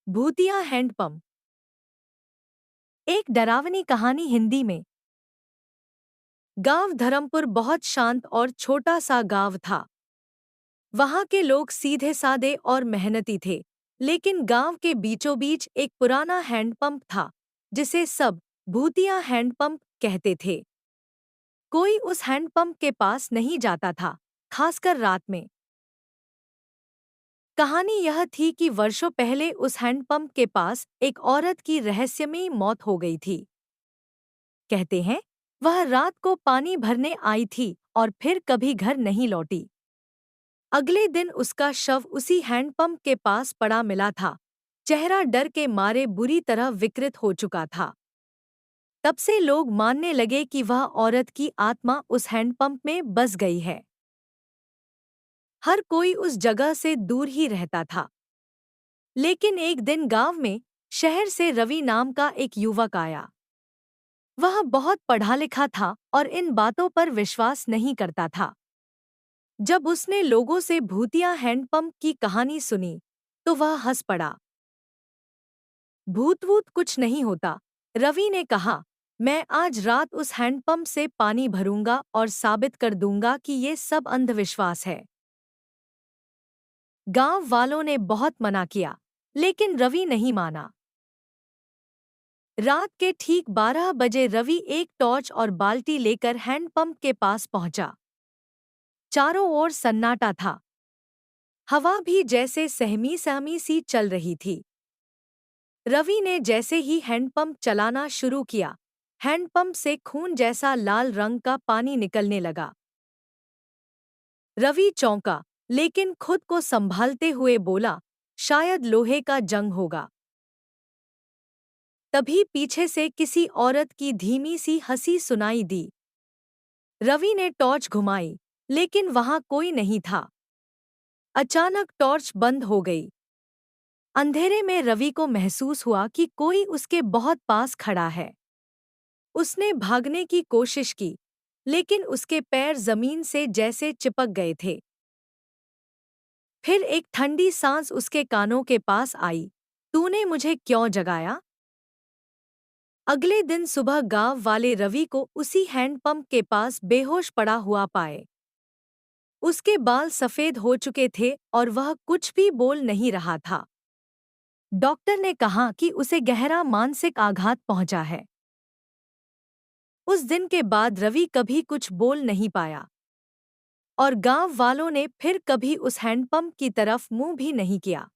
भूतिया हैंडपंप। एक डरावनी कहानी हिंदी में। गांव धर्मपुर बहुत शांत और छोटा सा गांव था। वहां के लोग सीधे सादे और मेहनती थे। लेकिन गांव के बीचों बीच एक पुराना हैंडपंप था, जिसे सब भूतिया हैंडपंप कहते थे। कोई उस हैंडपंप के पास नहीं जाता था, खासकर रात में। कहानी यह थी कि वर्षों पहले उस हैंडपंप के पास एक औरत की रहस्यमयी मौत हो गई थी। कहते हैं, वह रात को पानी भरने आई थी और फिर कभी घर नहीं लौटी। अगले दिन उसका शव उसी हैंडपंप के पास पड़ा मिला था। चेहरा डर के मारे बुरी तरह विकृत हो चुका था। तब से लोग मानने लगे कि वह औरत की आत्मा उस हैंडपंप में बस गई है। हर कोई उस जगह से दूर ही रहता था। लेकिन एक दिन गांव में शहर से रवि नाम का एक युवक आया। वह बहुत पढ़ा लिखा था और इन बातों पर विश्वास नहीं करता था। जब उसने लोगों से भूतिया हैंडपंप की कहानी सुनी, तो वह हंस पड़ा। भूत वूत कुछ नहीं होता, रवि ने कहा। मैं आज रात उस हैंडपंप से पानी भरूंगा और साबित कर दूंगा कि ये सब अंधविश्वास है। गांव वालों ने बहुत मना किया, लेकिन रवि नहीं माना। रात के ठीक 12 बजे रवि एक टॉर्च और बाल्टी लेकर हैंडपंप के पास पहुंचा। चारों ओर सन्नाटा था। हवा भी जैसे सहमी सहमी सी चल रही थी। रवि ने जैसे ही हैंडपंप चलाना शुरू किया, हैंडपंप से खून जैसा लाल रंग का पानी निकलने लगा। रवि चौंका, लेकिन खुद को संभालते हुए बोला, शायद लोहे का जंग होगा। तभी पीछे से किसी औरत की धीमी सी हंसी सुनाई दी। रवि ने टॉर्च घुमाई, लेकिन वहां कोई नहीं था। अचानक टॉर्च बंद हो गई। अंधेरे में रवि को महसूस हुआ कि कोई उसके बहुत पास खड़ा है। उसने भागने की कोशिश की, लेकिन उसके पैर जमीन से जैसे चिपक गए थे। फिर एक ठंडी सांस उसके कानों के पास आई। तूने मुझे क्यों जगाया? अगले दिन सुबह गांव वाले रवि को उसी हैंडपंप के पास बेहोश पड़ा हुआ पाए। उसके बाल सफेद हो चुके थे और वह कुछ भी बोल नहीं रहा था। डॉक्टर ने कहा कि उसे गहरा मानसिक आघात पहुंचा है। उस दिन के बाद रवि कभी कुछ बोल नहीं पाया और गांव वालों ने फिर कभी उस हैंडपंप की तरफ मुंह भी नहीं किया।